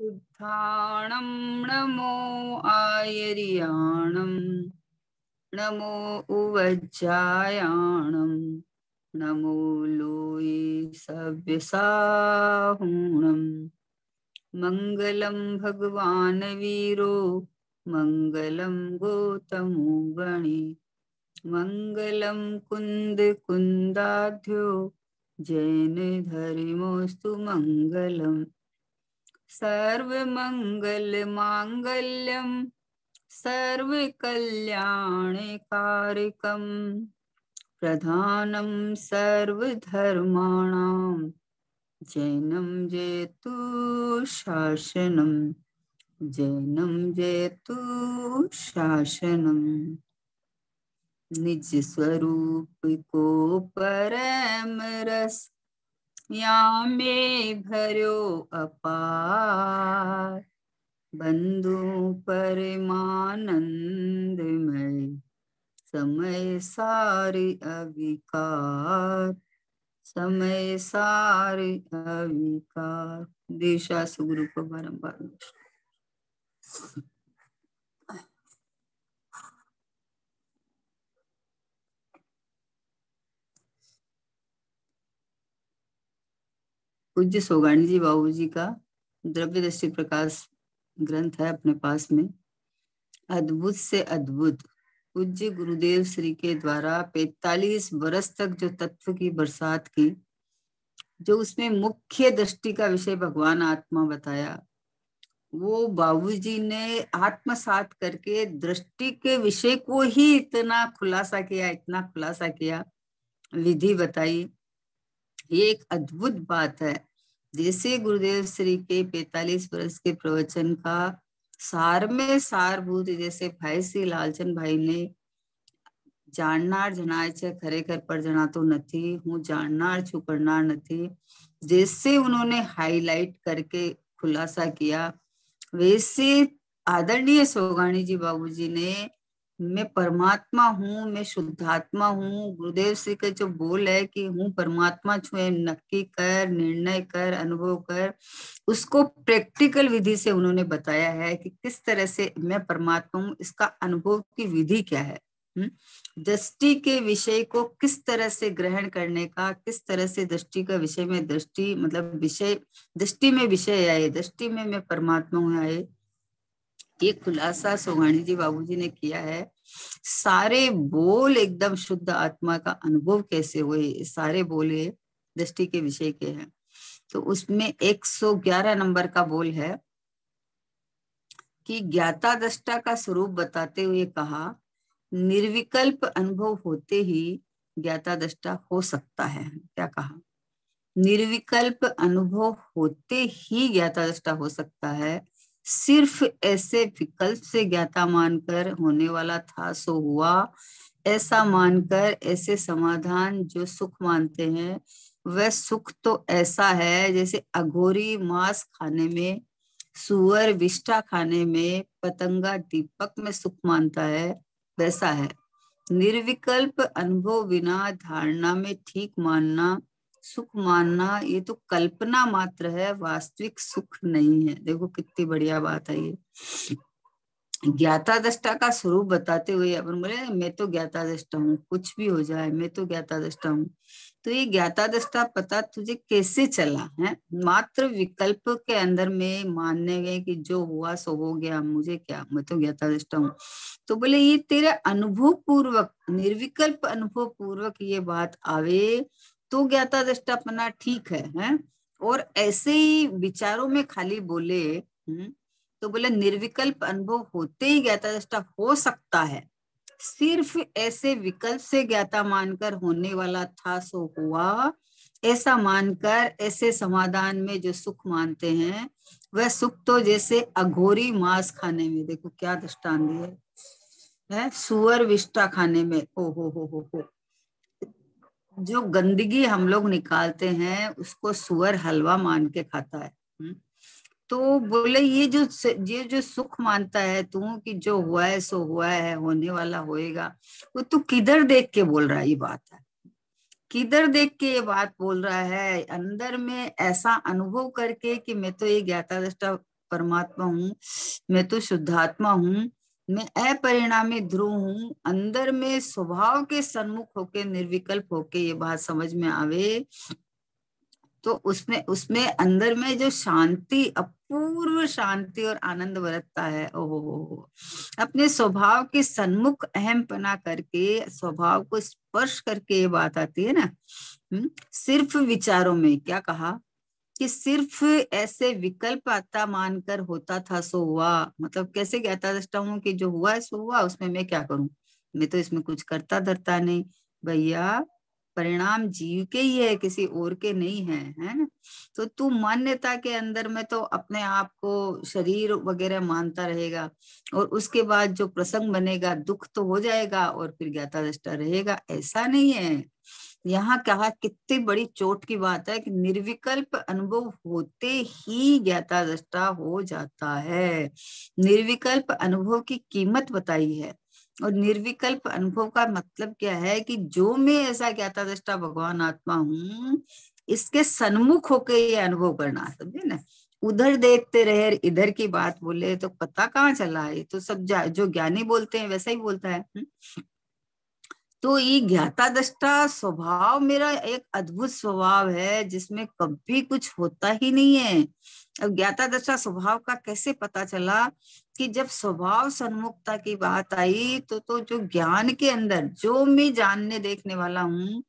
शुद्धाणं नमो आयर्याणं नमो उवज्जायाणं नमो लोये सव्यसाहुणं मंगलम भगवान वीरो मंगलम गौतमो गणे मंगलम कुंद कुंदाध्यो जैन धर्मोस्तु मंगलम सर्वमंगल मांगल्यम सर्वकल्याणकारकम प्रधानम सर्वधर्माणां जैनम जयतु शासनम जैनम जयतु शासनम। निज स्वरूप को परम रस यामे भर्यो अपार बंधु परमानंदमय समय सारि अविकार समय सारि अविकार। देशा सुगुरु को बारंबार पूज्य सोगाणी जी बाबू जी का द्रव्य दृष्टि प्रकाश ग्रंथ है अपने पास में। अद्भुत से अद्भुत पूज्य गुरुदेव श्री के द्वारा 45 वर्ष तक जो तत्व की बरसात की, जो उसमें मुख्य दृष्टि का विषय भगवान आत्मा बताया, वो बाबूजी ने आत्मसात करके दृष्टि के विषय को ही इतना खुलासा किया, विधि बताई। ये एक अद्भुत बात है। जैसे गुरुदेव श्री के 45 वर्ष के प्रवचन का सार में सारभूत, जैसे भाई श्री लालचंद भाई ने जाणनार जनाय छे खरेखर पर जनातो નથી, હું જાણનાર છું કરનાર નથી, जैसे उन्होंने हाईलाइट करके खुलासा किया, वैसे आदरणीय सोगाणी जी बाबूजी ने मैं परमात्मा हूँ, मैं शुद्धात्मा हूँ, गुरुदेव श्री के जो बोल है कि हूँ परमात्मा छू, नक्की कर, निर्णय कर, अनुभव कर, उसको प्रैक्टिकल विधि से उन्होंने बताया है कि किस तरह से मैं परमात्मा हूँ, इसका अनुभव की विधि क्या है। दृष्टि के विषय को किस तरह से ग्रहण करने का, किस तरह से दृष्टि का विषय में दृष्टि मतलब विषय, दृष्टि में विषय आए, दृष्टि में मैं परमात्मा हूँ आए, ये खुलासा सोगाणी जी बाबूजी ने किया है। सारे बोल एकदम शुद्ध आत्मा का अनुभव कैसे हुए, सारे बोले दृष्टि के विषय के हैं। तो उसमें 111 नंबर का बोल है कि ज्ञाता दृष्टा का स्वरूप बताते हुए कहा, निर्विकल्प अनुभव होते ही ज्ञाता दृष्टा हो सकता है। क्या कहा? निर्विकल्प अनुभव होते ही ज्ञाता दृष्टा हो सकता है। सिर्फ ऐसे विकल्प से ज्ञाता मानकर होने वाला था सो हुआ, ऐसा मानकर ऐसे समाधान जो सुख मानते हैं, वह सुख तो ऐसा है जैसे अघोरी मांस खाने में, सुअर विष्ठा खाने में, पतंगा दीपक में सुख मानता है, वैसा है। निर्विकल्प अनुभव बिना धारणा में ठीक मानना, सुख मानना, ये तो कल्पना मात्र है, वास्तविक सुख नहीं है। देखो कितनी बढ़िया बात है ये। ज्ञाता दृष्टा का स्वरूप बताते हुए अपन बोले मैं तो ज्ञाता दृष्टा हूँ, कुछ भी हो जाए मैं तो ज्ञाता दृष्टा हूँ। तो ये ज्ञाता दृष्टा पता तुझे कैसे चला है? मात्र विकल्प के अंदर में मानने गए कि जो हुआ सो हो गया, मुझे क्या, मैं तो ज्ञाता दृष्टा हूँ। तो बोले ये तेरे अनुभव पूर्वक, निर्विकल्प अनुभव पूर्वक ये बात आवे तो ज्ञाता दृष्टापना ठीक है? और ऐसे ही विचारों में खाली बोले तो बोले निर्विकल्प अनुभव होते ही ज्ञाता दृष्टा हो सकता है। सिर्फ ऐसे विकल्प से ज्ञाता मानकर होने वाला था सो हुआ, ऐसा मानकर ऐसे समाधान में जो सुख मानते हैं, वह सुख तो जैसे अघोरी मांस खाने में, देखो क्या दृष्टांत है, सुअर विष्ठा खाने में, ओ हो, जो गंदगी हम लोग निकालते हैं उसको सुअर हलवा मान के खाता है। तो बोले ये जो सुख मानता है तू कि जो हुआ है सो हुआ है, होने वाला होएगा, वो तू किधर देख के बोल रहा है? ये बात है। किधर देख के ये बात बोल रहा है? अंदर में ऐसा अनुभव करके कि मैं तो ये ज्ञाता दृष्टा परमात्मा हूँ, मैं तो शुद्धात्मा हूँ, मैं अपरिणामी ध्रुव हूँ। अंदर में स्वभाव के सन्मुख होके, निर्विकल्प होके ये बात समझ में आवे, तो उसमें उसमें अंदर में जो शांति, अपूर्व शांति और आनंद बरतता है, ओहो, अपने स्वभाव के सन्मुख अहम पना करके, स्वभाव को स्पर्श करके ये बात आती है ना। सिर्फ विचारों में, क्या कहा कि सिर्फ ऐसे विकल्प आता मानकर होता था सो हुआ। मतलब कैसे ज्ञाता दृष्टा हूं कि जो हुआ है सो हुआ, उसमें मैं क्या करूं, मैं तो इसमें कुछ करता धरता नहीं। भैया परिणाम जीव के ही है, किसी और के नहीं है, है ना। तो तू मान्यता के अंदर में तो अपने आप को शरीर वगैरह मानता रहेगा, और उसके बाद जो प्रसंग बनेगा दुख तो हो जाएगा, और फिर ज्ञाता दृष्टा रहेगा। ऐसा नहीं है। यहाँ कहा, कितनी बड़ी चोट की बात है कि निर्विकल्प अनुभव होते ही ज्ञाता दृष्टा हो जाता है। निर्विकल्प अनुभव की कीमत बताई है। और निर्विकल्प अनुभव का मतलब क्या है कि जो मैं ऐसा ज्ञाता दृष्टा भगवान आत्मा हूँ, इसके सन्मुख होके ये अनुभव करना, समझे ना। उधर देखते रहे, इधर की बात बोले तो पता कहाँ चला। ये तो सब जो ज्ञानी बोलते हैं वैसा ही बोलता है। तो ये ज्ञाता दृष्टा स्वभाव मेरा एक अद्भुत स्वभाव है, जिसमें कभी कुछ होता ही नहीं है। अब ज्ञाता दृष्टा स्वभाव का कैसे पता चला कि जब स्वभाव सन्मुखता की बात आई, तो जो ज्ञान के अंदर जो मैं जानने देखने वाला हूँ,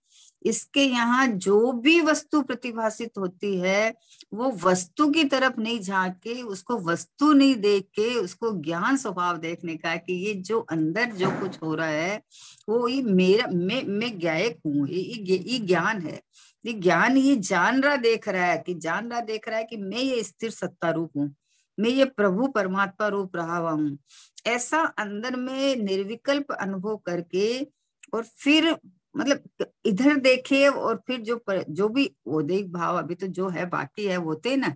इसके यहाँ जो भी वस्तु प्रतिभासित होती है, वो वस्तु की तरफ नहीं झांक के, उसको वस्तु नहीं देख के, उसको ज्ञान स्वभाव देखने का, कि ये जो अंदर जो कुछ हो रहा है वो ये मेरा, मैं ज्ञायक हूँ, ये ज्ञान है। ये ज्ञान ये जान रहा देख रहा है, कि जान रहा देख रहा है कि मैं ये स्थिर सत्ता रूप हूँ, मैं ये प्रभु परमात्मा रूप रहा हुआ हूँ। ऐसा अंदर में निर्विकल्प अनुभव करके, और फिर मतलब इधर देखे, और फिर जो भी वो देख भाव अभी तो जो है बाकी है होते हैं ना,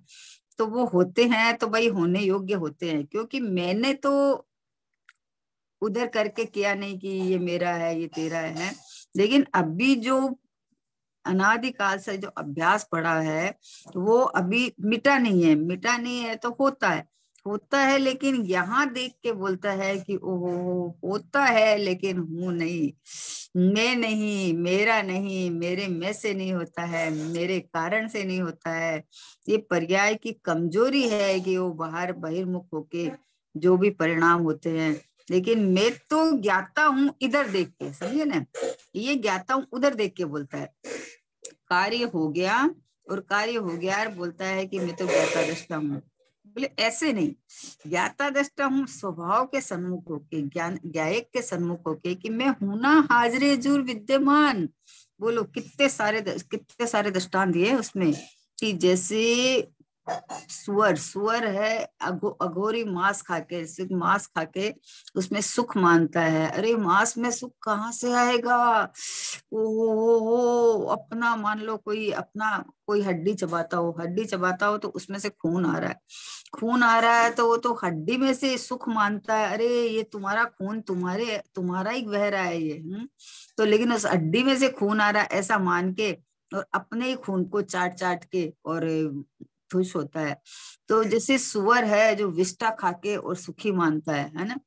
तो वो होते हैं तो भाई होने योग्य होते हैं, क्योंकि मैंने तो उधर करके किया नहीं कि ये मेरा है ये तेरा है। लेकिन अभी जो अनादिकाल से जो अभ्यास पड़ा है, वो अभी मिटा नहीं है, मिटा नहीं है तो होता है, होता है। लेकिन यहाँ देख के बोलता है कि ओहो, होता है लेकिन हूं नहीं, मैं नहीं, मेरा नहीं, मेरे में से नहीं होता है, मेरे कारण से नहीं होता है। ये पर्याय की कमजोरी है कि वो बाहर बहिर्मुख होके जो भी परिणाम होते हैं। लेकिन मैं तो ज्ञाता हूँ इधर देख के, समझे ना। ये ज्ञाता हूँ उधर देख के बोलता है, कार्य हो गया और कार्य हो गया, और बोलता है कि मैं तो ज्ञाता दृष्टा हूँ। बोले ऐसे नहीं, ज्ञाता दृष्टा हूँ स्वभाव के सन्मुख होके, ज्ञान ज्ञायक के सन्मुख होके, कि मैं हूं ना हाजरे जुर विद्यमान। बोलो कितने सारे दृष्टांत दिए उसमें, कि जैसे सुअर सुअर है, अघोरी मांस खाके, सिर्फ मांस खाके उसमें सुख मानता है। अरे मांस में सुख कहाँ से आएगा? ओ अपना मान लो, कोई अपना कोई हड्डी चबाता हो, हड्डी चबाता हो तो उसमें से खून आ रहा है, खून आ रहा है तो वो तो हड्डी में से सुख मानता है। अरे ये तुम्हारा खून तुम्हारा ही बह रहा है ये, तो लेकिन उस हड्डी में से खून आ रहा है ऐसा मान के, और अपने ही खून को चाट चाट के और खुश होता है। तो जैसे सुअर है जो विष्ठा खाके और सुखी मानता है ना।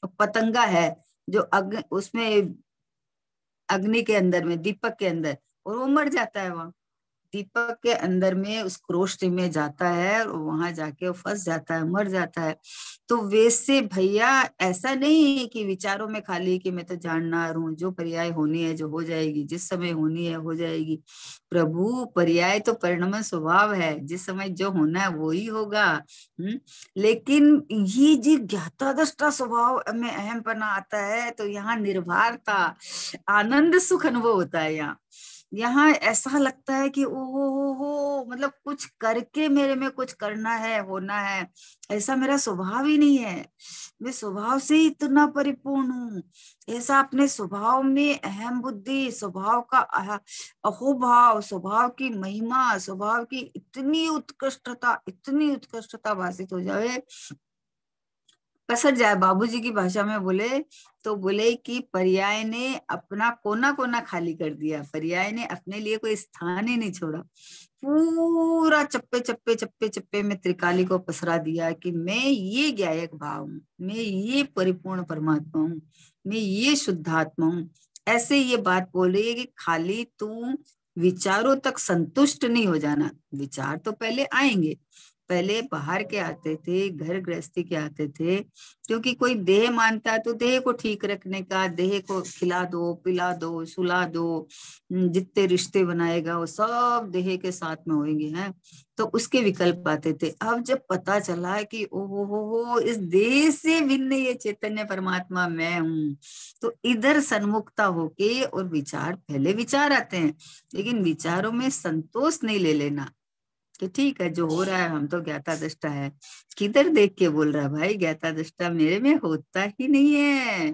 और पतंगा है जो उसमें अग्नि के अंदर में, दीपक के अंदर, और वो मर जाता है वहां दीपक के अंदर में, उस क्रोष्ट में जाता है, और वहां जाके वो फंस जाता है, मर जाता है। तो वैसे भैया ऐसा नहीं है कि विचारों में खाली कि मैं तो जानना हूं, जो पर्याय होनी है जो हो जाएगी, जिस समय होनी है हो जाएगी। प्रभु पर्याय तो परिणमन स्वभाव है, जिस समय जो होना है वो ही होगा। लेकिन ये जो ज्ञाता दृष्टा स्वभाव में अहमपना आता है, तो यहाँ निर्भरता, आनंद सुख अनुभव होता है। यहाँ ऐसा लगता है कि ओहो हो, मतलब कुछ करके मेरे में कुछ करना है, होना है, ऐसा मेरा स्वभाव ही नहीं है। मैं स्वभाव से ही इतना परिपूर्ण हूँ। ऐसा अपने स्वभाव में अहम बुद्धि, स्वभाव का अहोभाव, स्वभाव की महिमा, स्वभाव की इतनी उत्कृष्टता भाषित हो जाए, पसर जाए। बाबूजी की भाषा में बोले तो बोले कि पर्याय ने अपना कोना कोना खाली कर दिया, पर्याय ने अपने लिए कोई स्थान ही नहीं छोड़ा, पूरा चप्पे चप्पे चप्पे चप्पे में त्रिकाली को पसरा दिया कि मैं ये ज्ञायक भाव हूँ, मैं ये परिपूर्ण परमात्मा हूँ, मैं ये शुद्धात्मा हूँ। ऐसे ये बात बोल रही है कि खाली तू विचारों तक संतुष्ट नहीं हो जाना। विचार तो पहले आएंगे, पहले बाहर के आते थे, घर गृहस्थी के आते थे, क्योंकि कोई देह मानता है तो देह को ठीक रखने का, देह को खिला दो, पिला दो, सुला दो, जितने रिश्ते बनाएगा वो सब देह के साथ में होंगे हैं, तो उसके विकल्प आते थे। अब जब पता चला कि ओहो हो इस देह से भिन्न ये चैतन्य परमात्मा मैं हूँ, तो इधर सन्मुखता होके, और विचार पहले विचार आते हैं, लेकिन विचारों में संतोष नहीं ले लेना कि ठीक है जो हो रहा है हम तो ज्ञाता दृष्टा है। किधर देख के बोल रहा है भाई, ज्ञाता दृष्टा मेरे में होता ही नहीं है।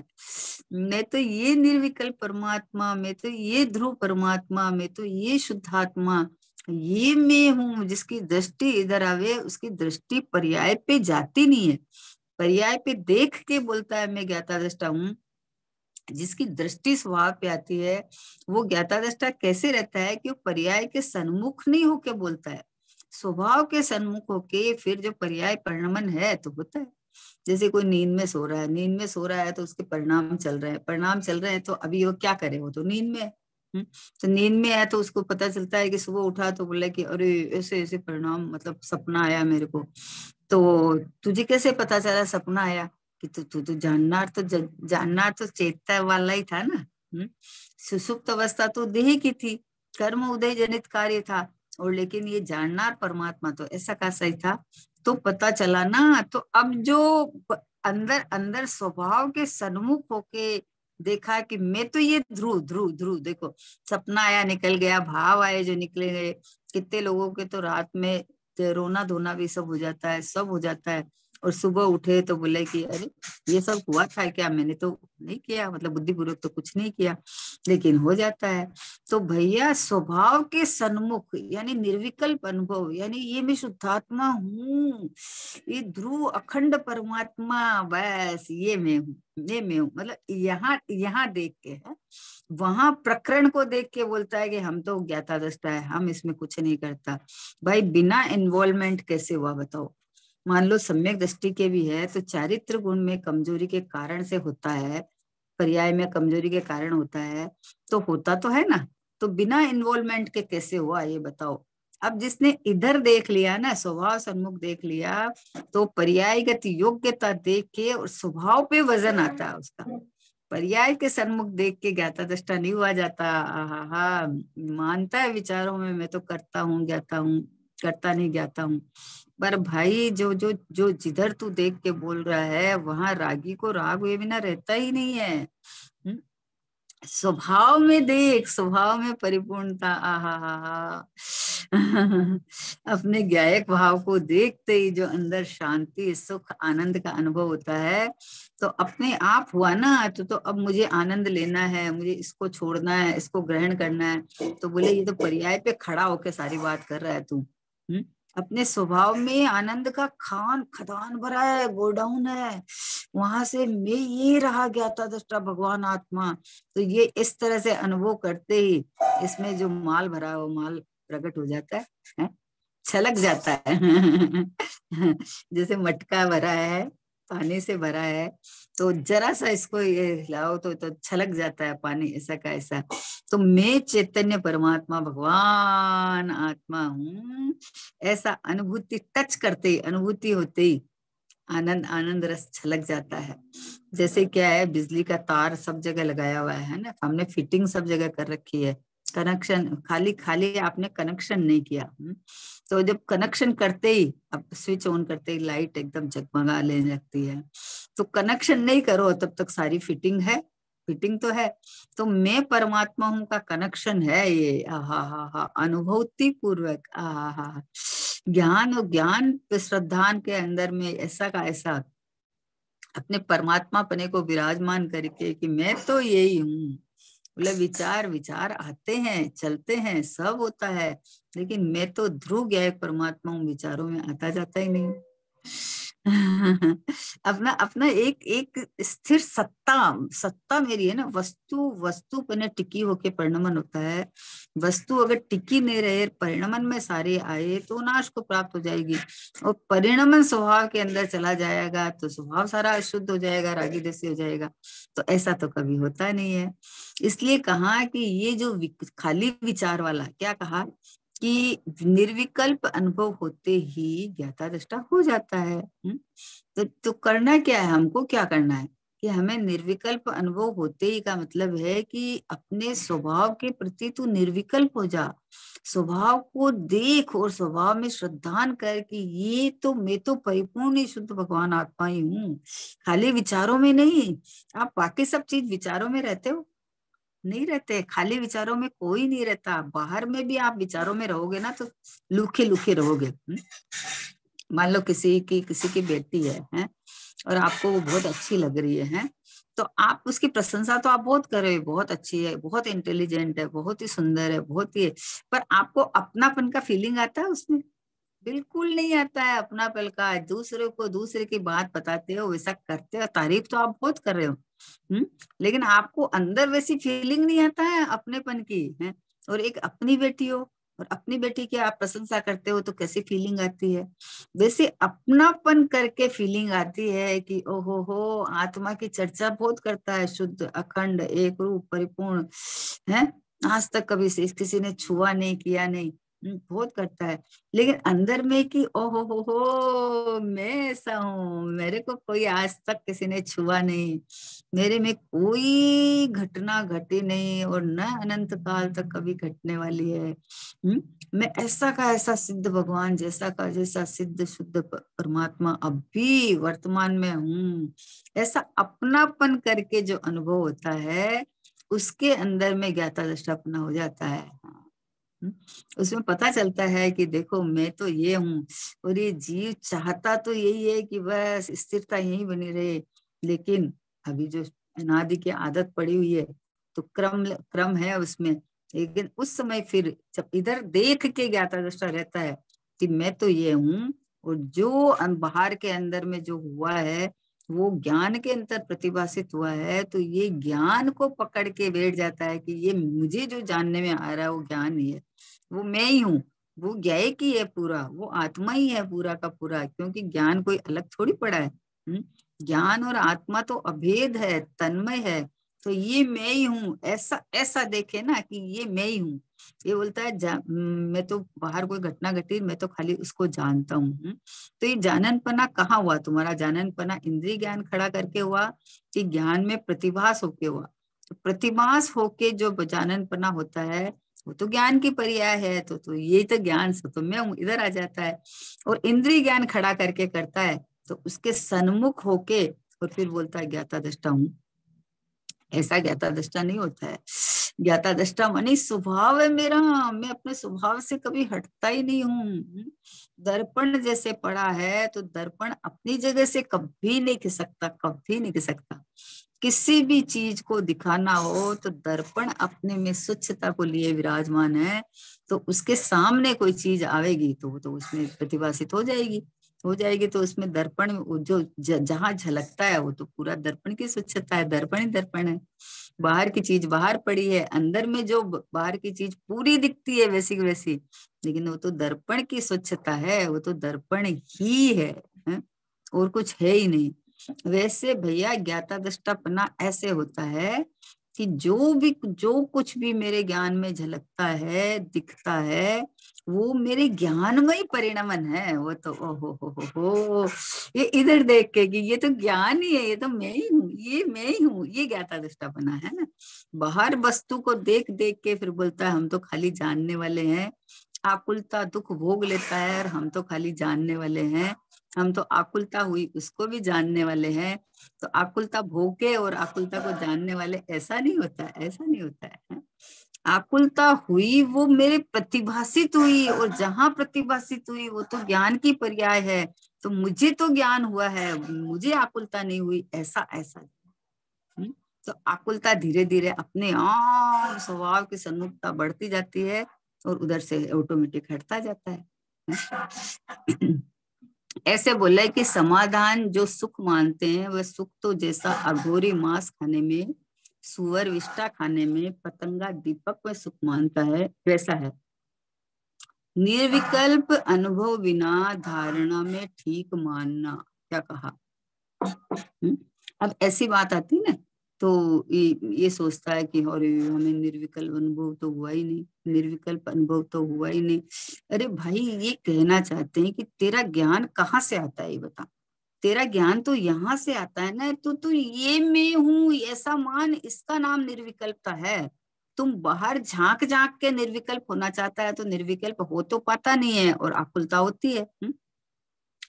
मैं तो ये निर्विकल्प परमात्मा, मैं तो ये ध्रुव परमात्मा, मैं तो ये शुद्धात्मा, ये मैं हूँ। जिसकी दृष्टि इधर आवे उसकी दृष्टि पर्याय पे जाती नहीं है, पर्याय पे देख के बोलता है मैं ज्ञाता दृष्टा हूँ। जिसकी दृष्टि स्वभाव पे आती है वो ज्ञाता दृष्टा कैसे रहता है कि वो पर्याय के सन्मुख नहीं होके बोलता है, स्वभाव के सन्मुख होके फिर जो पर्याय परिणमन है तो होता है। जैसे कोई नींद में सो रहा है, नींद में सो रहा है तो उसके परिणाम चल रहे हैं, परिणाम चल रहे हैं, तो अभी वो क्या करे, वो तो नींद में है। तो नींद में है तो उसको पता चलता है कि सुबह उठा तो बोला कि अरे ऐसे ऐसे परिणाम, मतलब सपना आया मेरे को। तो तुझे कैसे पता चला सपना आया? कि तू तू तो जानना तो चेता वाला ही था ना। सुषुप्त अवस्था तो देह की थी, कर्म उदय जनित कार्य था, और लेकिन ये जानना परमात्मा तो ऐसा कैसा ही था। तो पता चला ना, तो अब जो अंदर अंदर स्वभाव के सन्मुख होके देखा कि मैं तो ये ध्रुव ध्रुव ध्रुव, देखो सपना आया निकल गया, भाव आए जो निकले गए। कितने लोगों के तो रात में रोना धोना भी सब हो जाता है, सब हो जाता है, और सुबह उठे तो बोले कि अरे ये सब हुआ था क्या, मैंने तो नहीं किया, मतलब बुद्धिपूर्वक तो कुछ नहीं किया, लेकिन हो जाता है। तो भैया स्वभाव के सन्मुख यानी निर्विकल्प अनुभव, यानी ये मैं शुद्धात्मा हूँ, ये ध्रुव अखंड परमात्मा, बस ये मैं हूँ, ये मैं हूँ। मतलब यहाँ यहाँ देख के है, वहां प्रकरण को देख के बोलता है कि हम तो ज्ञाता दृष्टा है, हम इसमें कुछ नहीं करता। भाई बिना इन्वॉल्वमेंट कैसे हुआ बताओ? मान लो सम्यक दृष्टि के भी है तो चारित्र गुण में कमजोरी के कारण से होता है, पर्याय में कमजोरी के कारण होता है, तो होता तो है ना। तो बिना इन्वॉल्वमेंट के कैसे हुआ ये बताओ? अब जिसने इधर देख लिया ना, स्वभाव सन्मुख देख लिया, तो पर्यायगत योग्यता देख के और स्वभाव पे वजन आता है उसका। पर्याय के सन्मुख देख के ज्ञाता दृष्टा नहीं हुआ जाता। आहा, मानता है विचारों में मैं तो करता हूँ ज्ञाता हूँ, करता नहीं ज्ञाता हूँ। पर भाई जो जो जो जिधर तू देख के बोल रहा है वहां रागी को राग हुए बिना रहता ही नहीं है। हम्म? स्वभाव में देख, स्वभाव में परिपूर्णता। आहा हा हा अपने ज्ञायक भाव को देखते ही जो अंदर शांति सुख आनंद का अनुभव होता है, तो अपने आप हुआ ना। तो अब मुझे आनंद लेना है, मुझे इसको छोड़ना है, इसको ग्रहण करना है, तो बोले ये तो पर्याय पे खड़ा होके सारी बात कर रहा है तू। अपने स्वभाव में आनंद का खान खदान भरा है, गोडाउन है, वहां से मैं ये रहा ज्ञाता दृष्टा भगवान आत्मा। तो ये इस तरह से अनुभव करते ही इसमें जो माल भरा है वो माल प्रकट हो जाता है, छलक जाता है जैसे मटका भरा है, पानी से भरा है, तो जरा सा इसको ये हिलाओ तो छलक जाता है पानी, ऐसा का ऐसा। तो मैं चैतन्य परमात्मा भगवान आत्मा हूँ, ऐसा अनुभूति टच करते ही, अनुभूति होते ही आनंद आनंद रस छलक जाता है। जैसे क्या है, बिजली का तार सब जगह लगाया हुआ है ना, हमने फिटिंग सब जगह कर रखी है, कनेक्शन खाली खाली आपने कनेक्शन नहीं किया। तो जब कनेक्शन करते ही, अब स्विच ऑन करते ही लाइट एकदम जगमगा लेने लगती है। तो कनेक्शन नहीं करो तब तक सारी फिटिंग है, फिटिंग तो है। तो मैं परमात्मा हूँ का कनेक्शन है ये। आहा हा हा, अनुभूति पूर्वक, आहा हा, ज्ञान और ज्ञान श्रद्धान के अंदर में ऐसा का ऐसा अपने परमात्मा पने को विराजमान करके कि मैं तो यही हूँ। बोले विचार विचार आते हैं चलते हैं सब होता है, लेकिन मैं तो ध्रुव ज्ञायक परमात्मा हूँ, विचारों में आता जाता ही नहीं। अपना अपना एक एक स्थिर सत्ता, सत्ता मेरी है ना। वस्तु वस्तु पर टिकी होके परिणमन होता है। वस्तु अगर टिकी नहीं रहे, परिणमन में सारे आए तो नाश को प्राप्त हो जाएगी। और परिणमन स्वभाव के अंदर चला जाएगा तो स्वभाव सारा अशुद्ध हो जाएगा, रागी देसी हो जाएगा। तो ऐसा तो कभी होता नहीं है। इसलिए कहा कि ये जो खाली विचार वाला, क्या कहा कि निर्विकल्प अनुभव होते ही ज्ञाता दृष्टा हो जाता है। तो करना क्या है, हमको क्या करना है कि हमें निर्विकल्प अनुभव होते ही का मतलब है कि अपने स्वभाव के प्रति तू निर्विकल्प हो जा। स्वभाव को देख और स्वभाव में श्रद्धान कर कि ये तो मैं तो परिपूर्ण ही शुद्ध भगवान आत्मा ही हूँ, खाली विचारों में नहीं। आप बाकी सब चीज विचारों में रहते हो, नहीं रहते। खाली विचारों में कोई नहीं रहता। बाहर में भी आप विचारों में रहोगे ना तो लुखे लुखे रहोगे। मान लो किसी की बेटी है और आपको वो बहुत अच्छी लग रही है, तो आप उसकी प्रशंसा तो आप बहुत कर रहे हो, बहुत अच्छी है, बहुत इंटेलिजेंट है, बहुत ही सुंदर है, बहुत ही। पर आपको अपनापन का फीलिंग आता है उसमें? बिल्कुल नहीं आता है अपनापन का। दूसरे को दूसरे की बात बताते हो, वैसा करते हो, तारीफ तो आप बहुत कर रहे हो, हम्म, लेकिन आपको अंदर वैसी फीलिंग नहीं आता है अपनेपन की है। और एक अपनी बेटी हो और अपनी बेटी की आप प्रशंसा करते हो तो कैसी फीलिंग आती है? वैसे अपनापन करके फीलिंग आती है कि ओहो हो, आत्मा की चर्चा बहुत करता है, शुद्ध अखंड एक रूप परिपूर्ण है, आज तक कभी से किसी ने छुआ नहीं, किया नहीं, बहुत करता है। लेकिन अंदर में कि ओहो हो, मैं ऐसा हूँ, मेरे को कोई आज तक किसी ने छुआ नहीं, मेरे में कोई घटना घटी नहीं और न अनंत काल तक कभी घटने वाली है। मैं ऐसा का ऐसा सिद्ध भगवान, जैसा का जैसा सिद्ध शुद्ध परमात्मा अभी वर्तमान में हूँ। ऐसा अपनापन करके जो अनुभव होता है, उसके अंदर में ज्ञाता दृष्टापना हो जाता है। हम्म, उसमें पता चलता है कि देखो मैं तो ये हूँ और ये जीव चाहता तो यही है कि बस स्थिरता यही बनी रहे। लेकिन अभी जो अनादि की आदत पड़ी हुई है तो क्रम क्रम है उसमें। लेकिन उस समय फिर जब इधर देख के ज्ञाता दृष्टा रहता है कि मैं तो ये हूँ, और जो बाहर के अंदर में जो हुआ है वो ज्ञान के अंतर प्रतिभासित हुआ है, तो ये ज्ञान को पकड़ के बैठ जाता है कि ये मुझे जो जानने में आ रहा है वो ज्ञान ही है, वो मैं ही हूँ, वो ज्ञेय की है पूरा, वो आत्मा ही है पूरा का पूरा, क्योंकि ज्ञान कोई अलग थोड़ी पड़ा है। ज्ञान और आत्मा तो अभेद है, तन्मय है। तो ये मैं ही हूँ, ऐसा ऐसा देखे ना कि ये मैं ही हूँ। ये बोलता है मैं तो बाहर कोई घटना घटी, मैं तो खाली उसको जानता हूँ। तो ये जाननपना कहाँ हुआ तुम्हारा? जाननपना इंद्रिय ज्ञान खड़ा करके हुआ कि ज्ञान में प्रतिभास होके हुआ? तो प्रतिभास होके जो जाननपना होता है वो तो ज्ञान की पर्याय है। तो ये तो ज्ञान से तो मैं हूँ इधर आ जाता है। और इंद्रिय ज्ञान खड़ा करके करता है तो उसके सन्मुख होके और फिर बोलता है ज्ञाता दृष्टा हूँ। ऐसा ज्ञाता दृष्टा नहीं होता है। ज्ञाता दृष्टा मानी स्वभाव है मेरा, मैं अपने स्वभाव से कभी हटता ही नहीं हूँ। दर्पण जैसे पड़ा है तो दर्पण अपनी जगह से कभी नहीं खिसकता, कभी नहीं खिसकता। किसी भी चीज को दिखाना हो तो दर्पण अपने में स्वच्छता को लिए विराजमान है, तो उसके सामने कोई चीज आवेगी तो वो तो उसमें प्रतिभासित हो जाएगी, हो जाएगी। तो उसमें दर्पण जो जहां झलकता है वो तो पूरा दर्पण की स्वच्छता है, दर्पण ही दर्पण है। बाहर की चीज बाहर पड़ी है, अंदर में जो बाहर की चीज पूरी दिखती है वैसी की वैसी, लेकिन वो तो दर्पण की स्वच्छता है, वो तो दर्पण ही है? और कुछ है ही नहीं। वैसे भैया ज्ञाता दृष्टापना ऐसे होता है कि जो कुछ भी मेरे ज्ञान में झलकता है, दिखता है, वो मेरे ज्ञानमय परिणमन है। वो तो हो, ये इधर देख के कि ये तो ज्ञान ही है, ये तो मैं ही हूँ, ये मैं ही हूँ, ये ज्ञाता दृष्टापना है ना। बाहर वस्तु को देख देख के फिर बोलता है हम तो खाली जानने वाले हैं। आकुलता दुख भोग लेता है और हम तो खाली जानने वाले हैं। हम तो आकुलता हुई उसको भी जानने वाले हैं। तो आकुलता भोगे और आकुलता को जानने वाले, ऐसा नहीं होता है, ऐसा नहीं होता है। आकुलता हुई वो मेरे प्रतिभासित हुई, और जहां प्रतिभासित हुई वो तो ज्ञान की पर्याय है। तो मुझे तो ज्ञान हुआ है, मुझे आकुलता नहीं हुई, ऐसा ऐसा। हम्म? तो आकुलता धीरे धीरे अपने आप स्वभाव की सन्मुखता बढ़ती जाती है और उधर से ऑटोमेटिक हटता जाता है। ऐसे बोला है कि समाधान जो सुख मानते हैं वह सुख तो जैसा अघोरी मांस खाने में, सुअर विष्टा खाने में, पतंगा दीपक में सुख मानता है, वैसा है। निर्विकल्प अनुभव बिना धारणा में ठीक मानना, क्या कहा। हम्म? अब ऐसी बात आती है ना, तो ये सोचता है कि और हमें निर्विकल्प अनुभव तो हुआ ही नहीं, निर्विकल्प अनुभव तो हुआ ही नहीं। अरे भाई, ये कहना चाहते हैं कि तेरा ज्ञान कहाँ से आता है, ये बता। तेरा ज्ञान तो यहाँ से आता है ना, तो तू ये मैं हूं ऐसा मान, इसका नाम निर्विकल्पता है। तुम बाहर झांक झांक के निर्विकल्प होना चाहता है, तो निर्विकल्प हो तो पाता नहीं है और आकुलता होती है।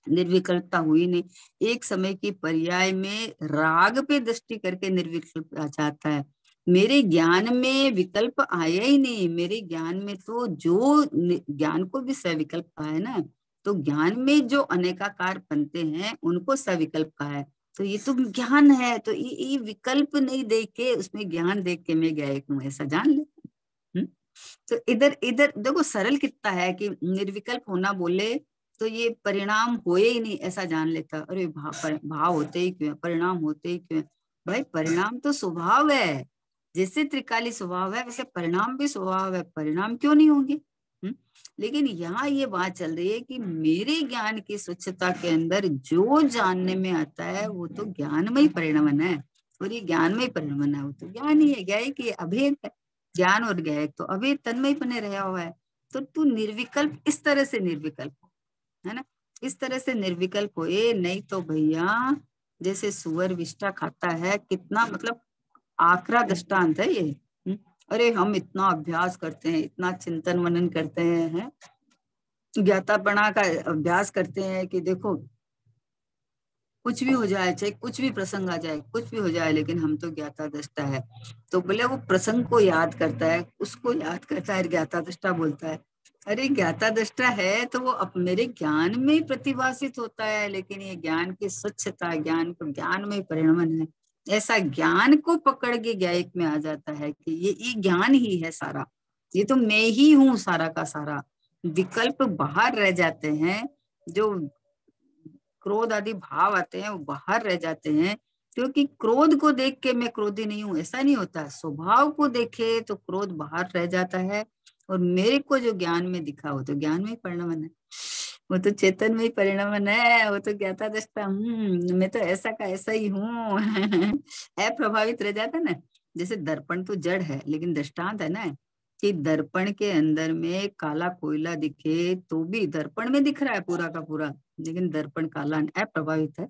निर्विकल्पता हुई नहीं। एक समय की पर्याय में राग पे दृष्टि करके निर्विकल्प आ जाता है। मेरे ज्ञान में विकल्प आया ही नहीं, मेरे ज्ञान में तो जो ज्ञान को भी सविकल्प कहा है ना, तो ज्ञान में जो अनेकाकार बनते हैं उनको सविकल्प कहा है। तो ये तो ज्ञान है, तो ये विकल्प नहीं देख के उसमें ज्ञान देख के मैं गायक हूँ ऐसा जान ले। हम्म? तो इधर इधर देखो सरल कितना है कि निर्विकल्प होना बोले तो ये परिणाम होए ही नहीं ऐसा जान लेता। अरे भाव होते ही क्यों है, परिणाम होते ही क्यों है। भाई परिणाम तो स्वभाव है, जैसे त्रिकाली स्वभाव है वैसे परिणाम भी स्वभाव है, परिणाम क्यों नहीं होंगे। हम्म? लेकिन यहाँ ये बात चल रही है कि मेरे ज्ञान की स्वच्छता के अंदर जो जानने में आता है वो तो ज्ञानमय परिणमन है, और ये ज्ञानमय परिणमन है, वो तो ज्ञान ही है, ज्ञान की अभेद है। ज्ञान और ज्ञायक तो अभी तन्मय बने रहा हुआ है। तो तू निर्विकल्प इस तरह से निर्विकल्प हो, है ना, इस तरह से निर्विकल्प हो। ये नहीं तो भैया जैसे सुअर विष्टा खाता है, कितना मतलब आकरा दृष्टांत है ये। अरे हम इतना अभ्यास करते हैं, इतना चिंतन मनन करते हैं, ज्ञातापना का अभ्यास करते हैं कि देखो कुछ भी हो जाए, चाहे कुछ भी प्रसंग आ जाए, कुछ भी हो जाए, लेकिन हम तो ज्ञाता दृष्टा है। तो बोले वो प्रसंग को याद करता है, उसको याद करता है, ज्ञाता दृष्टा बोलता है। अरे ज्ञाता दृष्टा है तो वो मेरे ज्ञान में ही प्रतिभाषित होता है, लेकिन ये ज्ञान की स्वच्छता, ज्ञान को ज्ञान में परिणमन है। ऐसा ज्ञान को पकड़ के ज्ञायक में आ जाता है कि ये ज्ञान ही है सारा, ये तो मैं ही हूँ सारा का सारा। विकल्प बाहर रह जाते हैं, जो क्रोध आदि भाव आते हैं वो बाहर रह जाते हैं। क्योंकि क्रोध को देख के मैं क्रोधी नहीं हूं ऐसा नहीं होता, स्वभाव को देखे तो क्रोध बाहर रह जाता है। और मेरे को जो ज्ञान में दिखा वो तो ज्ञान में ही परिणमन है, वो तो चेतन में ही परिणमन है, वो तो ज्ञाता दृष्टा मैं तो ऐसा का ऐसा ही हूँ। अप्रभावित रह जाता ना। जैसे दर्पण तो जड़ है लेकिन दृष्टांत है ना, कि दर्पण के अंदर में काला कोयला दिखे तो भी दर्पण में दिख रहा है पूरा का पूरा, लेकिन दर्पण काला अप्रभावित है,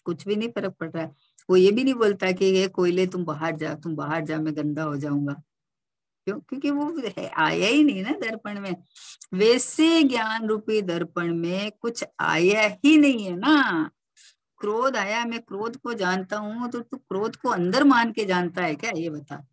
कुछ भी नहीं फर्क पड़ रहा है। वो ये भी नहीं बोलता कि ये कोयले तुम बाहर जा, तुम बाहर जा, मैं गंदा हो जाऊंगा। क्यों? क्योंकि वो आया ही नहीं ना दर्पण में। वैसे ज्ञान रूपी दर्पण में कुछ आया ही नहीं है ना। क्रोध आया, मैं क्रोध को जानता हूँ, तो तू क्रोध को अंदर मान के जानता है क्या, ये बता।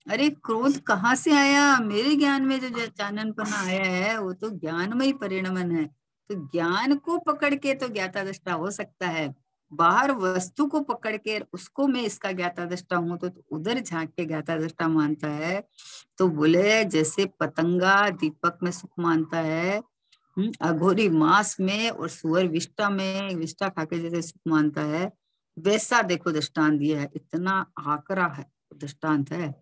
अरे क्रोध कहाँ से आया, मेरे ज्ञान में जो चाननपना आया है वो तो ज्ञानमय परिणमन है। तो ज्ञान को पकड़ के तो ज्ञाता दृष्टा हो सकता है, बाहर वस्तु को पकड़ के उसको मैं इसका ज्ञाता दृष्टा हूं तो उधर झांक के ज्ञाता दृष्टा मानता है। तो बोले जैसे पतंगा दीपक में सुख मानता है, अघोरी मांस में और सुअर विष्टा में विष्टा खाके जैसे सुख मानता है, वैसा देखो दृष्टांत दिया है, इतना आकरा है दृष्टांत है।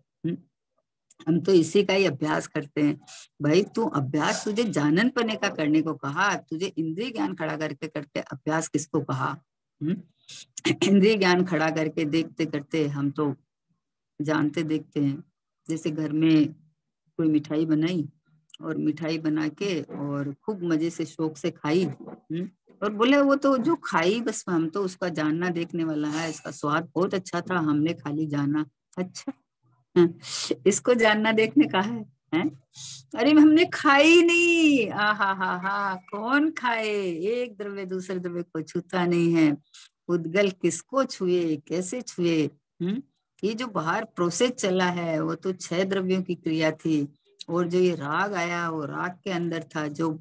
हम तो इसी का ही अभ्यास करते हैं। भाई तू अभ्यास तुझे जानन पने का करने को कहा, तुझे इंद्रिय ज्ञान खड़ा करके करते अभ्यास किसको कहा। इंद्रिय ज्ञान खड़ा करके देखते करते हम तो जानते देखते हैं। जैसे घर में कोई मिठाई बनाई और मिठाई बना के और खूब मजे से शौक से खाई, और बोले वो तो जो खाई बस हम तो उसका जानना देखने वाला है, इसका स्वाद बहुत अच्छा था, हमने खाली जाना। अच्छा, इसको जानना देखने का है? अरे हमने खाई नहीं, आ हा, कौन खाए, एक द्रव्य दूसरे द्रव्य को छूता नहीं है, उद्गल किसको छुए, कैसे छुए। ये जो बाहर प्रोसेस चला है वो तो 6 द्रव्यों की क्रिया थी, और जो ये राग आया वो राग के अंदर था, जो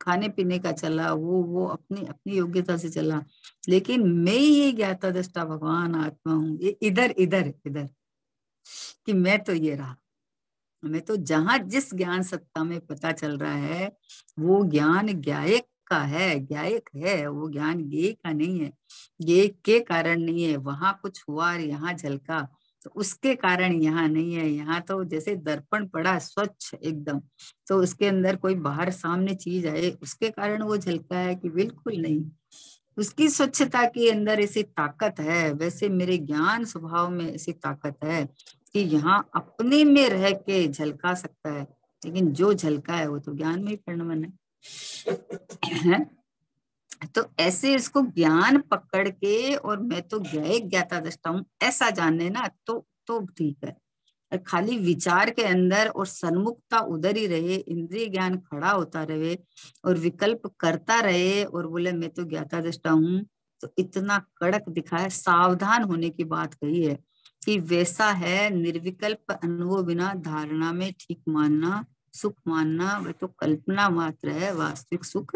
खाने पीने का चला वो अपनी अपनी योग्यता से चला। लेकिन मैं ये ज्ञाता दृष्टा भगवान आत्मा हूँ, ये इधर इधर इधर कि मैं तो ये रहा। हमें तो जहां जिस ज्ञान सत्ता में पता चल रहा है वो ज्ञान ज्ञायक का है, ज्ञायक है, वो ज्ञान ज्ञेय का नहीं है, ज्ञेय के कारण नहीं है। वहां कुछ हुआ और यहाँ झलका, तो उसके कारण यहाँ नहीं है। यहाँ तो जैसे दर्पण पड़ा स्वच्छ एकदम, तो उसके अंदर कोई बाहर सामने चीज आए उसके कारण वो झलका है कि बिल्कुल नहीं। उसकी स्वच्छता के अंदर ऐसी ताकत है, वैसे मेरे ज्ञान स्वभाव में ऐसी ताकत है कि यहाँ अपने में रह के झलका सकता है। लेकिन जो झलका है वो तो ज्ञान में ही परिणमन है। तो ऐसे इसको ज्ञान पकड़ के, और मैं तो ज्ञायक ज्ञाता दृष्टा हूँ ऐसा जानने ना, तो ठीक है। और खाली विचार के अंदर और सन्मुखता उधर ही रहे, इंद्रिय ज्ञान खड़ा होता रहे और विकल्प करता रहे और बोले मैं तो ज्ञाता दृष्टा हूँ, तो इतना कड़क दिखा है, सावधान होने की बात कही है कि वैसा है निर्विकल्प अनुभव बिना धारणा में ठीक मानना, सुख मानना, वह तो कल्पना मात्र है, वास्तविक सुख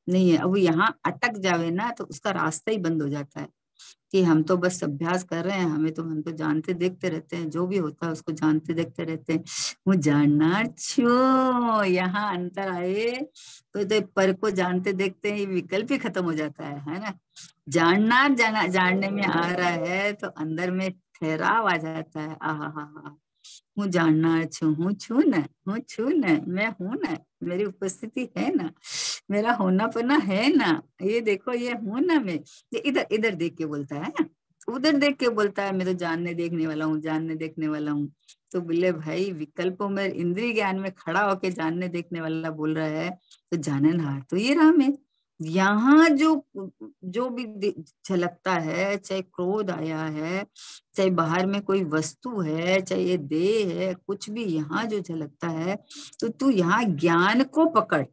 नहीं है। अब यहाँ अटक जावे ना तो उसका रास्ता ही बंद हो जाता है कि हम तो बस अभ्यास कर रहे हैं, हम तो जानते देखते रहते हैं, जो भी होता है उसको जानते देखते रहते हैं। वो जानना छो यहाँ अंतर आए तो पर को जानते देखते हैं, ये विकल्प ही खत्म हो जाता है ना। जानने में आ रहा है तो अंदर में ठहराव आ जाता है। आहा हा हा, हूँ जानना छू न मैं हूं ना, मेरी उपस्थिति है ना, मेरा होनापना है ना, ये देखो ये हूं ना मैं। ये इधर इधर देख के बोलता है ना, उधर देख के बोलता है मैं तो जानने देखने वाला हूँ, जानने देखने वाला हूँ। तो बोले भाई विकल्पों में इंद्रिय ज्ञान में खड़ा होके जानने देखने वाला बोल रहा है, तो जाननहार तो ये रहा मैं। यहाँ जो जो भी झलकता है, चाहे क्रोध आया है, चाहे बाहर में कोई वस्तु है, चाहे ये देह है, कुछ भी यहाँ जो झलकता है, तो तू यहाँ ज्ञान को पकड़।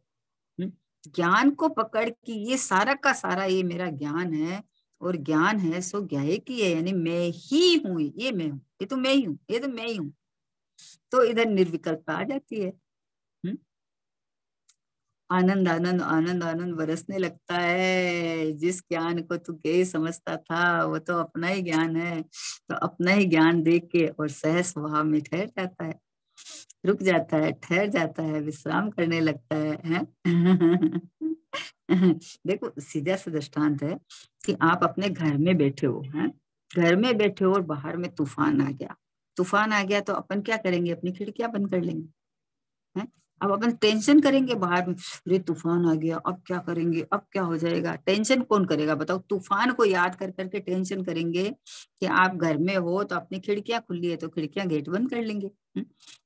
ज्ञान को पकड़ कि ये सारा का सारा ये मेरा ज्ञान है, और ज्ञान है सो ज्ञायक ही है, यानी मैं ही हूँ, ये मैं हूँ, ये तो मैं ही हूँ, ये तो मैं ही हूँ। तो इधर निर्विकल्पता आ जाती है। आनंद आनंद आनंद आनंद बरसने लगता है। जिस ज्ञान को तू ज्ञेय समझता था वो तो अपना ही ज्ञान है, तो अपना ही ज्ञान देख के और सहज स्वभाव में ठहर जाता है, रुक जाता है, ठहर जाता है, विश्राम करने लगता है? देखो सीधा सा दृष्टांत है कि आप अपने घर में बैठे हो हैं, घर में बैठे हो और बाहर में तूफान आ गया। तूफान आ गया तो अपन क्या करेंगे, अपनी खिड़कियां बंद कर लेंगे हैं। अब अपन टेंशन करेंगे बाहर में, अरे तूफान आ गया अब क्या करेंगे, अब क्या हो जाएगा। टेंशन कौन करेगा बताओ, तूफान को याद कर करके टेंशन करेंगे। कि आप घर में हो तो अपनी खिड़कियां खुली है तो खिड़कियां गेट बंद कर लेंगे,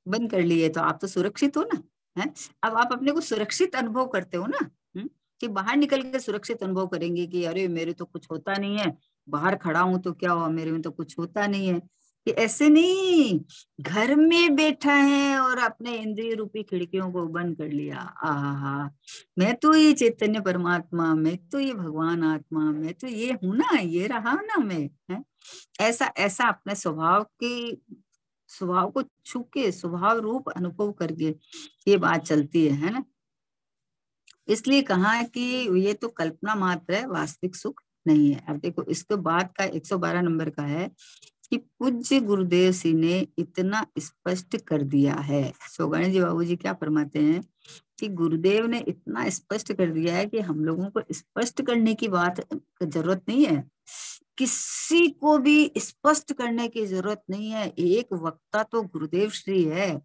बंद कर लिए तो आप तो सुरक्षित हो ना, है। अब आप अपने को सुरक्षित अनुभव करते हो ना, कि बाहर निकल के सुरक्षित अनुभव करेंगे कि अरे मेरे तो कुछ होता नहीं है, बाहर खड़ा हूं तो क्या हुआ, मेरे में तो कुछ होता नहीं है। कि ऐसे नहीं, घर में बैठा है और अपने इंद्रिय रूपी खिड़कियों को बंद कर लिया। आहा, मैं तो ये चैतन्य परमात्मा, मैं तो ये भगवान आत्मा, मैं तो ये हूं ना, ये रहा ना मैं, है। ऐसा ऐसा अपने स्वभाव को छू के स्वभाव रूप अनुभव करके ये बात चलती है ना। इसलिए कहा है कि ये तो कल्पना मात्र है, वास्तविक सुख नहीं है। अब देखो इसके बाद का 112 नंबर का है कि पूज्य गुरुदेव जी ने इतना स्पष्ट कर दिया है। सो गणेश जी बाबू जी क्या फरमाते हैं कि गुरुदेव ने इतना स्पष्ट कर दिया है कि हम लोगों को स्पष्ट करने की बात जरूरत नहीं है, किसी को भी स्पष्ट करने की जरूरत नहीं है। एक वक्ता तो गुरुदेव श्री है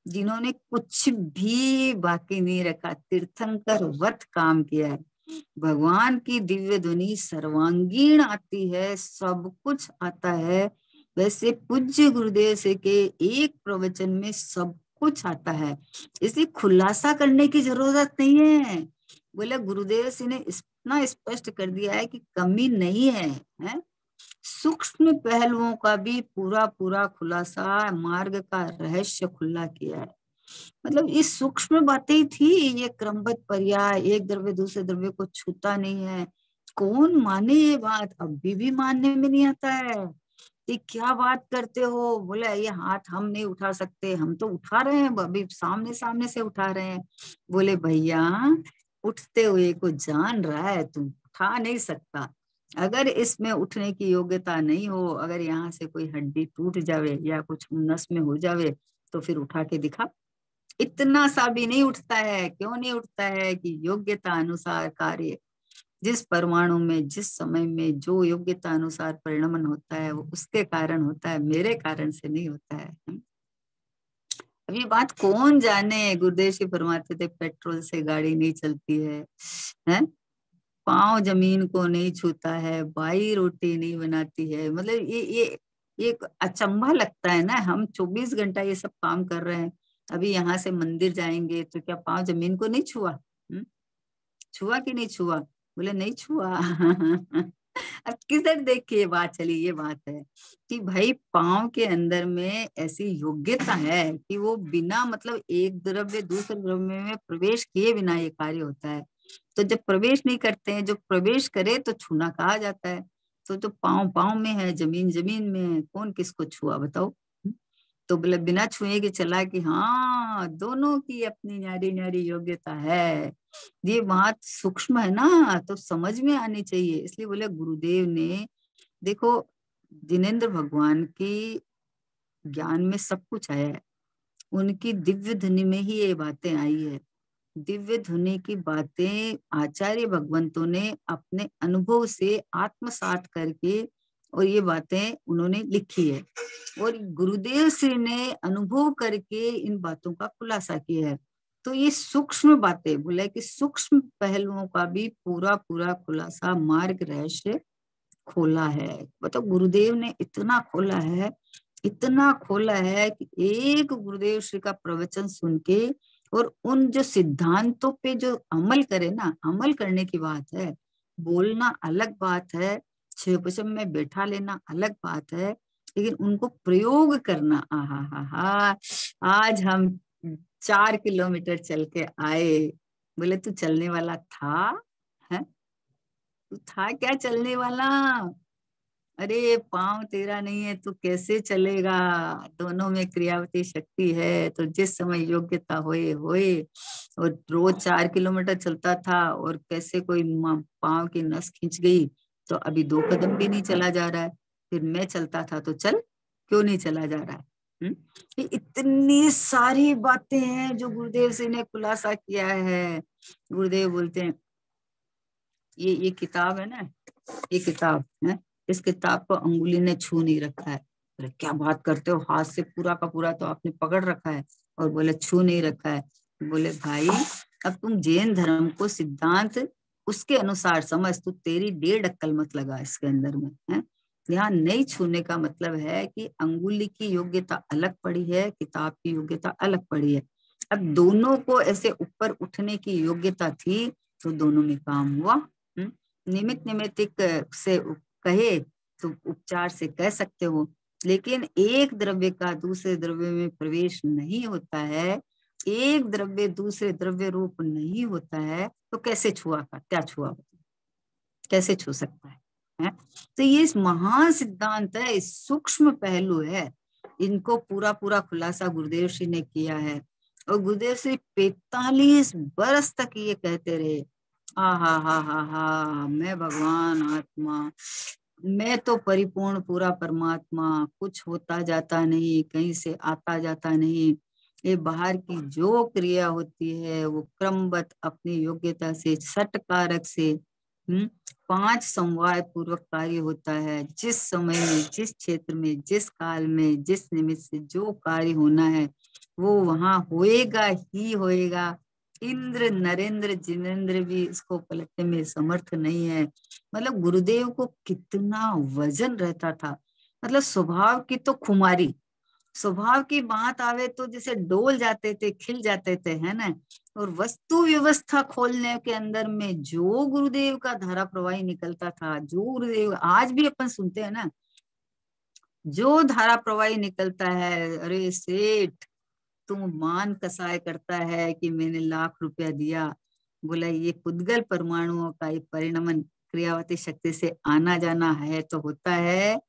जिन्होंने कुछ भी बाकी नहीं रखा, तीर्थंकर वत काम किया है। भगवान की दिव्य ध्वनि सर्वांगीण आती है, सब कुछ आता है। वैसे पूज्य गुरुदेव से के एक प्रवचन में सब कुछ आता है, इसलिए खुलासा करने की जरूरत नहीं है। बोले गुरुदेव जी ने इतना स्पष्ट कर दिया है कि कमी नहीं है। सूक्ष्म पहलुओं का भी पूरा पूरा खुलासा, मार्ग का रहस्य खुला किया है। मतलब इस सूक्ष्म बातें ही थी, ये क्रमबद्ध पर्याय, एक द्रव्य दूसरे द्रव्य को छूता नहीं है। कौन माने ये बात, अभी भी मानने में नहीं आता है। ये क्या बात करते हो, बोले ये हाथ हम नहीं उठा सकते, हम तो उठा रहे हैं, अभी सामने सामने से उठा रहे हैं। बोले भैया उठते हुए को जान रहा है, तुम उठा नहीं सकता। अगर इसमें उठने की योग्यता नहीं हो, अगर यहाँ से कोई हड्डी टूट जावे या कुछ नस में हो जावे तो फिर उठा के दिखा, इतना सा भी नहीं उठता है। क्यों नहीं उठता है? कि योग्यता अनुसार कार्य, जिस परमाणु में जिस समय में जो योग्यता अनुसार परिणमन होता है वो उसके कारण होता है, मेरे कारण से नहीं होता है। अब ये बात कौन जाने। गुरुदेव जी फरमाते थे पेट्रोल से गाड़ी नहीं चलती है? पाँव जमीन को नहीं छूता है, बाई रोटी नहीं बनाती है। मतलब ये एक अचंभा लगता है ना। हम 24 घंटा ये सब काम कर रहे हैं, अभी यहाँ से मंदिर जाएंगे तो क्या पाँव जमीन को नहीं छुआ? छुआ कि नहीं छुआ? बोले नहीं छुआ। अब किधर देख के ये बात चली? ये बात है कि भाई पाँव के अंदर में ऐसी योग्यता है कि वो बिना मतलब एक द्रव्य दूसरे द्रव्य में प्रवेश किए बिना ये कार्य होता है। तो जब प्रवेश नहीं करते हैं, जो प्रवेश करे तो छूना कहा जाता है। तो जो पाँव पाँव में है, जमीन जमीन में है, कौन किसको छुआ बताओ? तो बोले बिना छुए के चला कि हाँ दोनों की अपनी न्यारी न्यारी योग्यता है। ये बात सूक्ष्म है ना, तो समझ में आनी चाहिए। इसलिए बोले गुरुदेव ने, देखो जिनेंद्र भगवान की ज्ञान में सब कुछ आया है, उनकी दिव्य ध्वनि में ही ये बातें आई है। दिव्य ध्वनि की बातें आचार्य भगवंतों ने अपने अनुभव से आत्मसात करके और ये बातें उन्होंने लिखी है, और गुरुदेव श्री ने अनुभव करके इन बातों का खुलासा किया है। तो ये सूक्ष्म बातें बोले कि सूक्ष्म पहलुओं का भी पूरा पूरा खुलासा मार्ग रहस्य खोला है। मतलब गुरुदेव ने इतना खोला है, इतना खोला है कि एक गुरुदेव श्री का प्रवचन सुन के और उन जो सिद्धांतों पे जो अमल करे ना, अमल करने की बात है। बोलना अलग बात है, छेपछम में बैठा लेना अलग बात है, लेकिन उनको प्रयोग करना, आहा हा हा। आज हम 4 किलोमीटर चल के आए। बोले तू चलने वाला था? है? तू था क्या चलने वाला? अरे पाँव तेरा नहीं है तो कैसे चलेगा? दोनों में क्रियावती शक्ति है। तो जिस समय योग्यता होए होए, और रोज 4 किलोमीटर चलता था और कैसे कोई पाँव की नस खींच गई तो अभी 2 कदम भी नहीं चला जा रहा है। फिर मैं चलता था तो चल, क्यों नहीं चला जा रहा है? ये इतनी सारी बातें हैं जो गुरुदेव से ने खुलासा किया है। गुरुदेव बोलते हैं ये किताब है ना, ये किताब है, इस किताब को अंगुली ने छू नहीं रखा है। बोले क्या बात करते हो, हाथ से पूरा का पूरा तो आपने पकड़ रखा है और बोले छू नहीं रखा है। बोले भाई अब तुम जैन धर्म को सिद्धांत उसके अनुसार समझ, तू तेरी 1.5 अक्ल मत लगा इसके अंदर में है। यहाँ नहीं छूने का मतलब है कि अंगुली की योग्यता अलग पड़ी है, किताब की योग्यता अलग पड़ी है। अब दोनों को ऐसे ऊपर उठने की योग्यता थी तो दोनों में काम हुआ। निमित्त निमित्तिक से कहे तो उपचार से कह सकते हो, लेकिन एक द्रव्य का दूसरे द्रव्य में प्रवेश नहीं होता है, एक द्रव्य दूसरे द्रव्य रूप नहीं होता है, तो कैसे छुआ का क्या छुआ? कैसे छू सकता है? तो ये इस महान सिद्धांत है, इस सूक्ष्म पहलू है। इनको पूरा पूरा खुलासा गुरुदेव श्री ने किया है, और गुरुदेव श्री 45 बरस तक ये कहते रहे, हा मैं भगवान आत्मा, मैं तो परिपूर्ण पूरा परमात्मा, कुछ होता जाता नहीं, कहीं से आता जाता नहीं। ये बाहर की जो क्रिया होती है वो क्रमबद्ध अपनी योग्यता से सट कारक से 5 समवाय पूर्वक कार्य होता है। जिस समय में जिस क्षेत्र में जिस काल में जिस निमित्त से जो कार्य होना है वो वहां होएगा ही होएगा। इंद्र नरेंद्र जिनेंद्र भी इसको पलटने में समर्थ नहीं है। मतलब गुरुदेव को कितना वजन रहता था। मतलब स्वभाव की तो खुमारी, स्वभाव की बात आवे तो जैसे डोल जाते थे, खिल जाते थे, है ना। और वस्तु व्यवस्था खोलने के अंदर में जो गुरुदेव का धारा प्रवाही निकलता था, जो गुरुदेव आज भी अपन सुनते हैं ना, जो धारा प्रवाही निकलता है, अरे सेठ तुम मान कसाय करता है कि मैंने लाख रुपया दिया। बोला ये पुद्गल परमाणुओं का एक परिणमन क्रियावती शक्ति से आना जाना है तो होता है।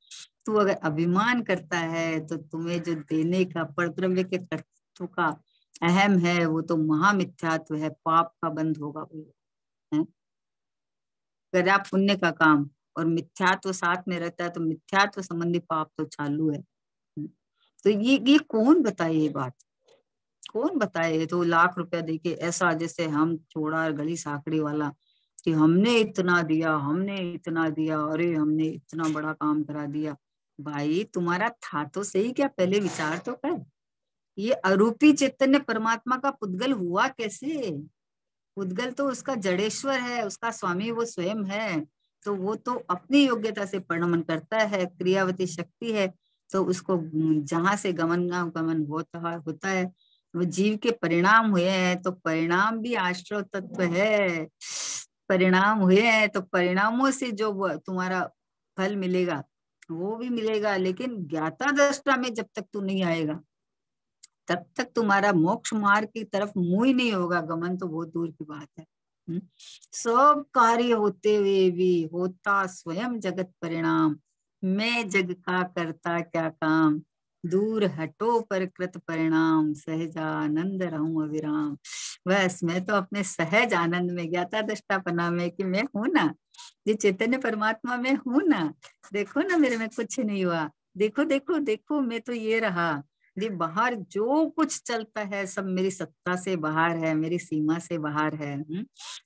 तू अगर अभिमान करता है तो तुम्हें जो देने का परद्रव्य के तत्व का अहम है वो तो महामिथ्यात्व है, पाप का बंध होगा। बोले अगर आप पुण्य का काम और मिथ्यात्व साथ में रहता है तो मिथ्यात्व संबंधी पाप तो चालू है। तो ये कौन बताए ये बात? कौन बताए? तो लाख रुपया देके ऐसा जैसे हम छोड़ा गली साकड़ी वाला कि हमने इतना दिया, हमने इतना दिया, अरे हमने इतना बड़ा काम करा दिया। भाई तुम्हारा था तो सही, क्या पहले विचार तो कर। ये अरूपी चैतन्य परमात्मा का पुद्गल हुआ कैसे? पुद्गल तो उसका जड़ेश्वर है, उसका स्वामी वो स्वयं है। तो वो तो अपनी योग्यता से परिणमन करता है, क्रियावती शक्ति है। तो उसको जहां से गमन होता है। वो जीव के परिणाम हुए हैं, तो परिणाम भी आश्रव तत्व है। परिणाम हुए हैं तो परिणामों से जो तुम्हारा फल मिलेगा वो भी मिलेगा। लेकिन ज्ञाता दृष्टा में जब तक तू नहीं आएगा तब तक तुम्हारा मोक्ष मार्ग की तरफ मुंह ही नहीं होगा। गमन तो बहुत दूर की बात है। सब कार्य होते हुए भी होता स्वयं जगत परिणाम। मैं जग का करता क्या काम, दूर हटो पर कृत परिणाम, सहजानंद रहूं अविराम। बस मैं तो अपने सहज आनंद में, ज्ञाता दृष्टापना में कि मैं हूं ना, ये चैतन्य परमात्मा में हूं ना। देखो ना मेरे में कुछ नहीं हुआ। देखो देखो देखो, मैं तो ये रहा। ये बाहर जो कुछ चलता है सब मेरी सत्ता से बाहर है, मेरी सीमा से बाहर है।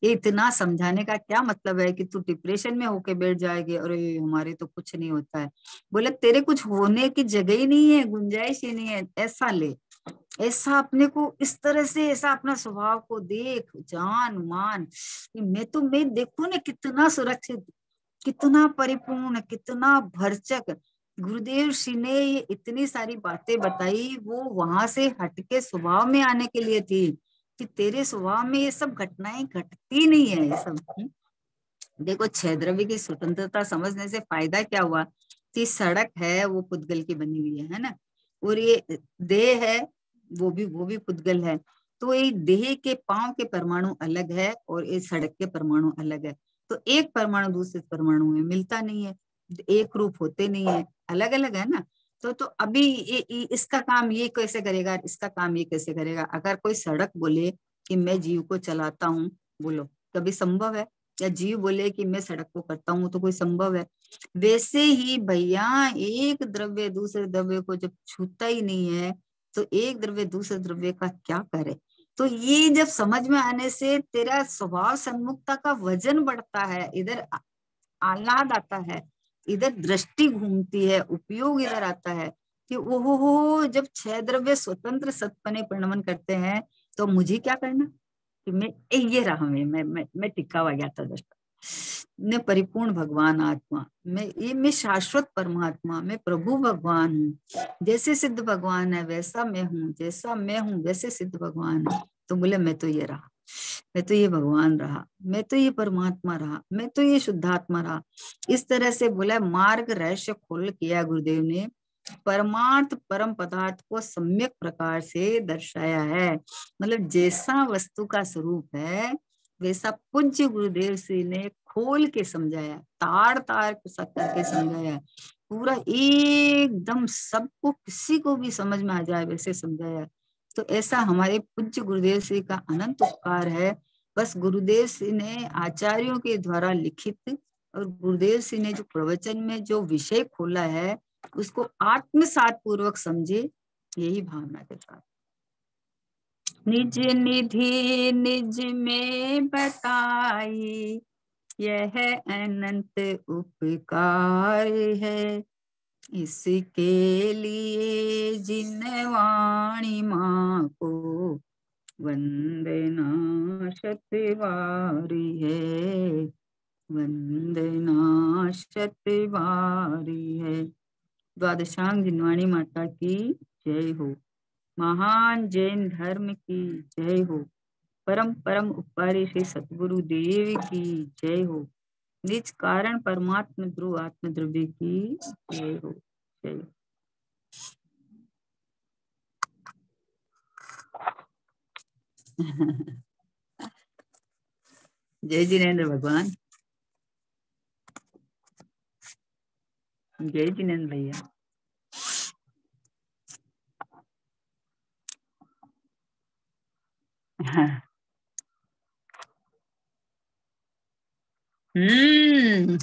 ये इतना समझाने का क्या मतलब है कि तू डिप्रेशन में होके बैठ जाएगी, अरे हमारे तो कुछ नहीं होता है। बोले तेरे कुछ होने की जगह ही नहीं है, गुंजाइश ही नहीं है। ऐसा ले, ऐसा अपने को इस तरह से, ऐसा अपना स्वभाव को देख, जान मान कि मैं देखो ना कितना सुरक्षित, कितना परिपूर्ण, कितना भरचक। गुरुदेव श्री ने ये इतनी सारी बातें बताई, वो वहां से हटके स्वभाव में आने के लिए थी कि तेरे स्वभाव में ये सब घटनाएं घटती नहीं है ये सब। देखो छह द्रव्य की स्वतंत्रता समझने से फायदा क्या हुआ कि सड़क है वो पुद्गल की बनी हुई है ना, और ये देह है वो भी पुद्गल है। तो ये देह के पांव के परमाणु अलग है और ये सड़क के परमाणु अलग है। तो एक परमाणु दूसरे परमाणु में मिलता नहीं है, एक रूप होते नहीं है, अलग अलग है ना। तो अभी इसका काम ये कैसे करेगा, इसका काम ये कैसे करेगा? अगर कोई सड़क बोले कि मैं जीव को चलाता हूँ, बोलो कभी संभव है? या जीव बोले कि मैं सड़क को करता हूँ, तो कोई संभव है? वैसे ही भैया एक द्रव्य दूसरे द्रव्य को जब छूता ही नहीं है तो एक द्रव्य दूसरे द्रव्य का क्या करे? तो ये जब समझ में आने से तेरा स्वभाव सन्मुखता का वजन बढ़ता है, इधर आह्लाद आता है, इधर दृष्टि घूमती है, उपयोग इधर आता है कि ओहो हो, जब छह द्रव्य स्वतंत्र सत्पने परिणमन करते हैं तो मुझे क्या करना कि मैं ये रहा, मैं टिका हुआ गया था दृष्टा, मैं परिपूर्ण भगवान आत्मा, मैं शाश्वत परमात्मा, मैं प्रभु भगवान हूँ। जैसे सिद्ध भगवान है वैसा मैं हूँ, जैसा मैं हूँ वैसे सिद्ध भगवान है। तो बोले मैं तो ये रहा, मैं तो ये भगवान रहा, मैं तो ये परमात्मा रहा, मैं तो ये शुद्धात्मा रहा। इस तरह से बोला, मार्ग रहस्य खोल किया गुरुदेव ने, परमार्थ परम पदार्थ को सम्यक प्रकार से दर्शाया है। मतलब जैसा वस्तु का स्वरूप है वैसा पूज्य गुरुदेव श्री ने खोल के समझाया, तार तार करके समझाया, पूरा एकदम सबको, किसी को भी समझ में आ जाए वैसे समझाया। तो ऐसा हमारे पूज्य गुरुदेव श्री का अनंत उपकार है। बस गुरुदेव श्री ने आचार्यों के द्वारा लिखित और गुरुदेव श्री ने जो प्रवचन में जो विषय खोला है उसको आत्मसात पूर्वक समझे, यही भावना के साथ। निज निधि निज में बताई, यह अनंत उपकार है। इसके लिए जिन वाणी माँ को वंदना शतवारी है, वंदना शतवारी है। द्वादशांग जिनवाणी माता की जय हो। महान जैन धर्म की जय हो। परम परम उपकारी श्री सतगुरु देव की जय हो। निज कारण परमात्म ध्रुव आत्म द्रव्य की जय हो। जय हो। जय जिनेन्द्र भगवान, जय जिनेन्द्र भैया। हम्म।